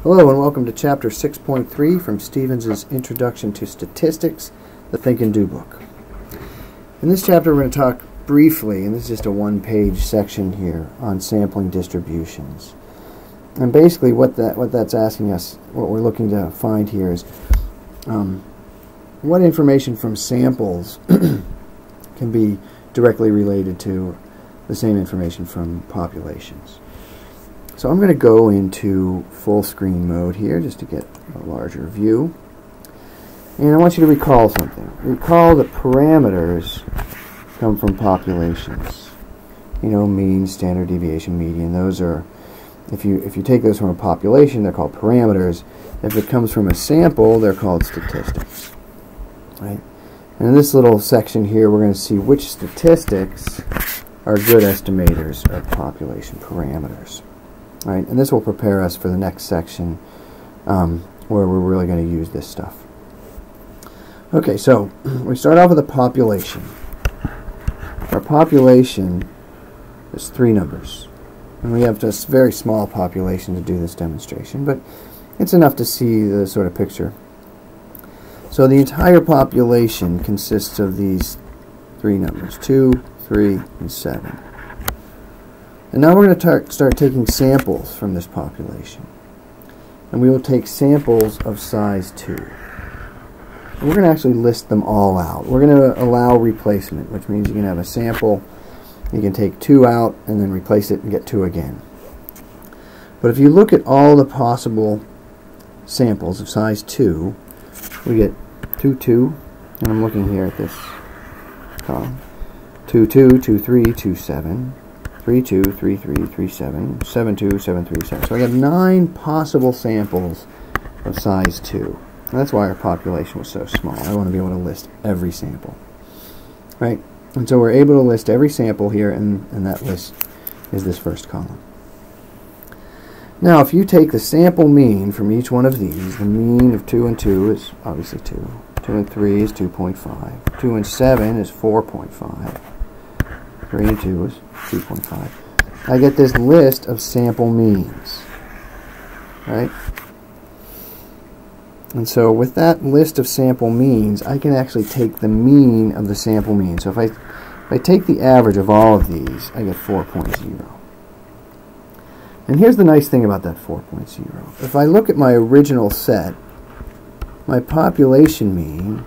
Hello and welcome to Chapter 6.3 from Stevens' Introduction to Statistics, the Think and Do book. In this chapter we're going to talk briefly, and this is just a one-page section here, on sampling distributions. And basically what that's asking us, what we're looking to find here is what information from samples can be directly related to the same information from populations. So I'm going to go into full screen mode here just to get a larger view. And I want you to recall something. Recall that parameters come from populations. You know, mean, standard deviation, median. Those are, if you take those from a population, they're called parameters. If it comes from a sample, they're called statistics. Right? And in this little section here, we're going to see which statistics are good estimators of population parameters. Right, and this will prepare us for the next section where we're really going to use this stuff. Okay, so we start off with a population. Our population is 3 numbers. And we have just a very small population to do this demonstration, but it's enough to see the sort of picture. So the entire population consists of these 3 numbers, 2, 3, and 7. And now we're going to start taking samples from this population. And we will take samples of size 2. And we're going to actually list them all out. We're going to allow replacement, which means you can have a sample, you can take 2 out, and then replace it and get 2 again. But if you look at all the possible samples of size 2, we get 2, 2, and I'm looking here at this column. 2, 2, 2, 3, 2, 7. 3, 2, 3, 3, 3, 7, 7, 2, 7, 3, 7. So I have 9 possible samples of size 2. And that's why our population was so small. I want to be able to list every sample. Right? And so we're able to list every sample here, and that list is this first column. Now, if you take the sample mean from each one of these, the mean of 2 and 2 is obviously 2. 2 and 3 is 2.5. 2 and 7 is 4.5. 3 and 2 is 2.5. I get this list of sample means. Right? And so with that list of sample means, I can actually take the mean of the sample mean. So if I take the average of all of these, I get 4.0. And here's the nice thing about that 4.0. If I look at my original set, my population mean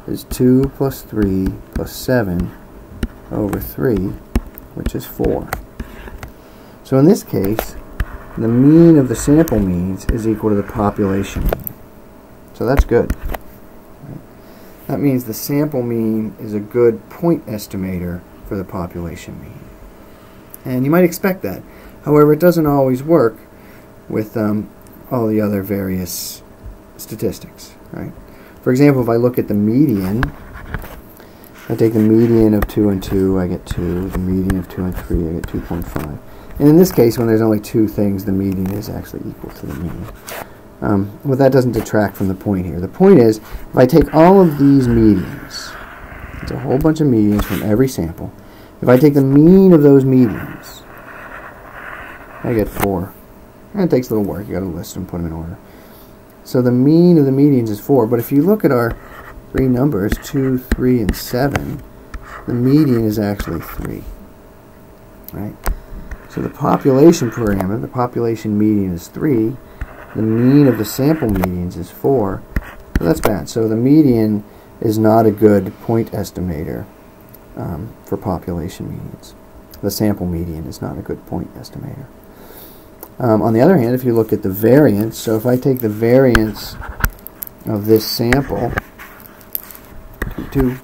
is 2 plus 3 plus 7 over 3, which is 4. So in this case, the mean of the sample means is equal to the population mean. So that's good. That means the sample mean is a good point estimator for the population mean. And you might expect that. However, it doesn't always work with all the other various statistics. Right? For example, if I look at the median, I take the median of 2 and 2, I get 2. The median of 2 and 3, I get 2.5. And in this case, when there's only 2 things, the median is actually equal to the mean. But that doesn't detract from the point here. The point is, if I take all of these medians, it's a whole bunch of medians from every sample. If I take the mean of those medians, I get 4. And it takes a little work. You've got to list them, put them in order. So the mean of the medians is 4. But if you look at our 3 numbers, 2, 3, and 7, the median is actually 3. Right? So the population parameter, the population median is 3. The mean of the sample medians is 4. So that's bad. So the median is not a good point estimator for population medians. The sample median is not a good point estimator. On the other hand, if you look at the variance, so if I take the variance of this sample, 2,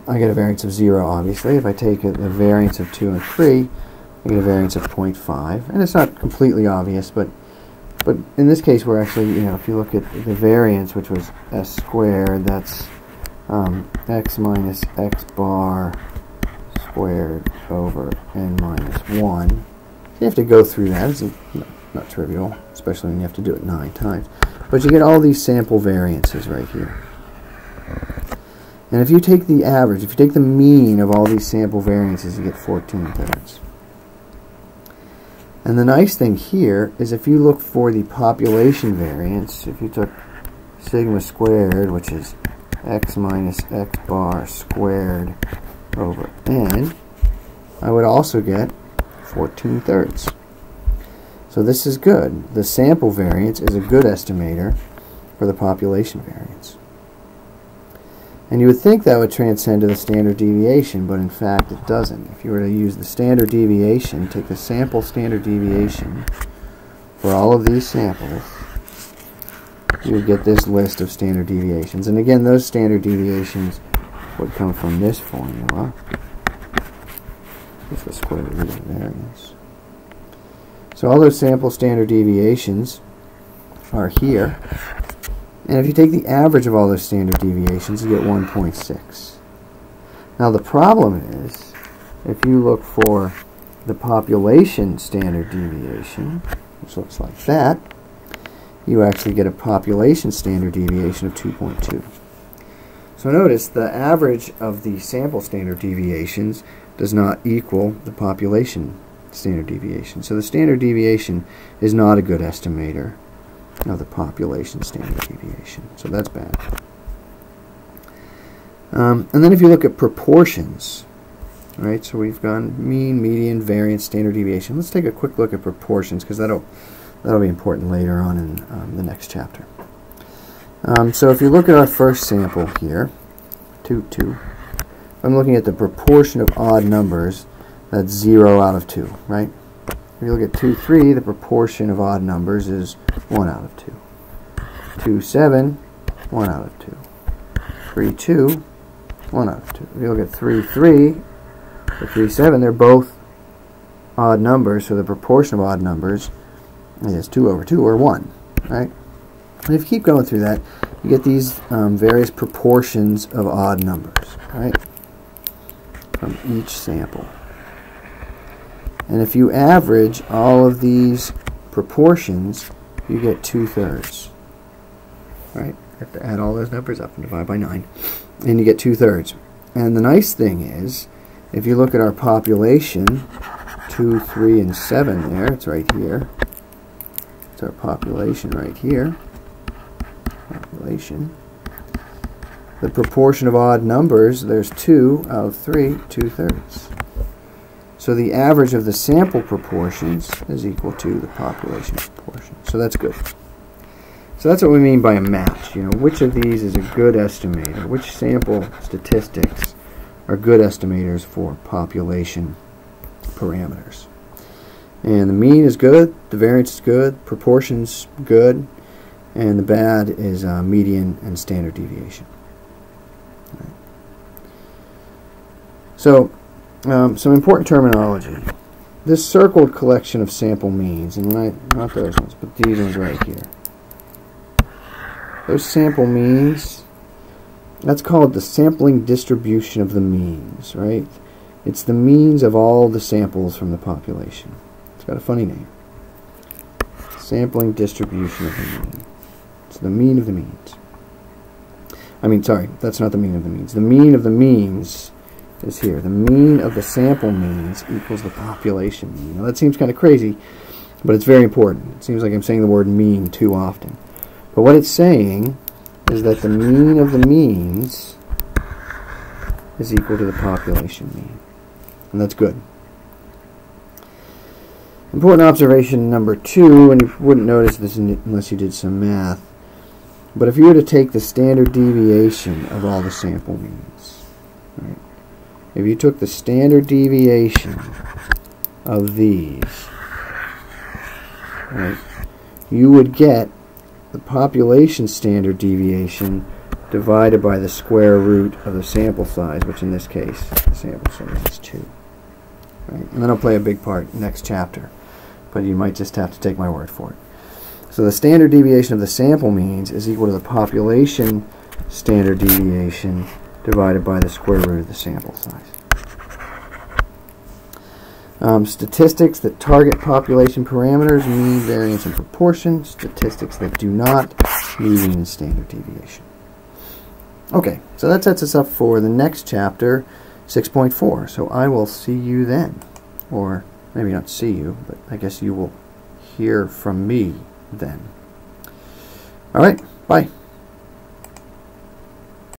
I get a variance of 0, obviously. If I take the variance of 2 and 3, I get a variance of 0.5. And it's not completely obvious, but in this case, we're actually, if you look at the variance, which was s squared, that's x minus x bar squared over n minus 1. So you have to go through that. It's not trivial, especially when you have to do it 9 times. But you get all these sample variances right here. And if you take the average, if you take the mean of all these sample variances, you get 14 thirds. And the nice thing here is if you look for the population variance, if you took sigma squared, which is x minus x bar squared over n, I would also get 14/3. So this is good. The sample variance is a good estimator for the population variance. And you would think that would transcend to the standard deviation, but in fact it doesn't. If you were to use the standard deviation, take the sample standard deviation for all of these samples, you would get this list of standard deviations. And again, those standard deviations would come from this formula. It's the square root of the variance. So all those sample standard deviations are here. And if you take the average of all those standard deviations, you get 1.6. Now the problem is, if you look for the population standard deviation, which looks like that, you actually get a population standard deviation of 2.2. So notice the average of the sample standard deviations does not equal the population standard deviation. So the standard deviation is not a good estimator of the population standard deviation. So that's bad. And then if you look at proportions, right, so we've gone mean, median, variance, standard deviation. Let's take a quick look at proportions, because that'll be important later on in the next chapter. So if you look at our first sample here, 2, 2, I'm looking at the proportion of odd numbers. That's 0 out of 2, right? If you look at 2, 3, the proportion of odd numbers is 1 out of 2. 2, 7, 1 out of 2. 3, 2, 1 out of 2. If you look at 3, 3, or 3, 7, they're both odd numbers, so the proportion of odd numbers is 2 over 2, or 1, right? And if you keep going through that, you get these various proportions of odd numbers, right, from each sample. And if you average all of these proportions, you get 2/3, right? You have to add all those numbers up and divide by 9, and you get 2/3. And the nice thing is, if you look at our population, 2, 3, and 7 there, it's right here. It's our population right here. Population. The proportion of odd numbers, there's 2 out of 3, 2/3. So the average of the sample proportions is equal to the population proportion. So that's good. So that's what we mean by a match. You know, which of these is a good estimator? Which sample statistics are good estimators for population parameters? And the mean is good, the variance is good, proportions good, and the bad is median and standard deviation. Right. So some important terminology. This circled collection of sample means, and not those ones, but these ones right here. Those sample means, that's called the sampling distribution of the means, right? It's the means of all the samples from the population. It's got a funny name. Sampling distribution of the mean. It's the mean of the means. I mean, sorry, that's not the mean of the means. The mean of the means is here. The mean of the sample means equals the population mean. Now that seems kind of crazy, but it's very important. It seems like I'm saying the word mean too often. But what it's saying is that the mean of the means is equal to the population mean. And that's good. Important observation number 2, and you wouldn't notice this unless you did some math, but if you were to take the standard deviation of all the sample means, right? If you took the standard deviation of these, right, you would get the population standard deviation divided by the square root of the sample size, which in this case, the sample size is 2. Right? And that'll play a big part next chapter, but you might just have to take my word for it. So the standard deviation of the sample means is equal to the population standard deviation divided by the square root of the sample size. Statistics that target population parameters, mean, variance, and proportion. Statistics that do not, median and standard deviation. Okay, so that sets us up for the next chapter, 6.4. So I will see you then, or maybe not see you, but I guess you will hear from me then. All right, bye.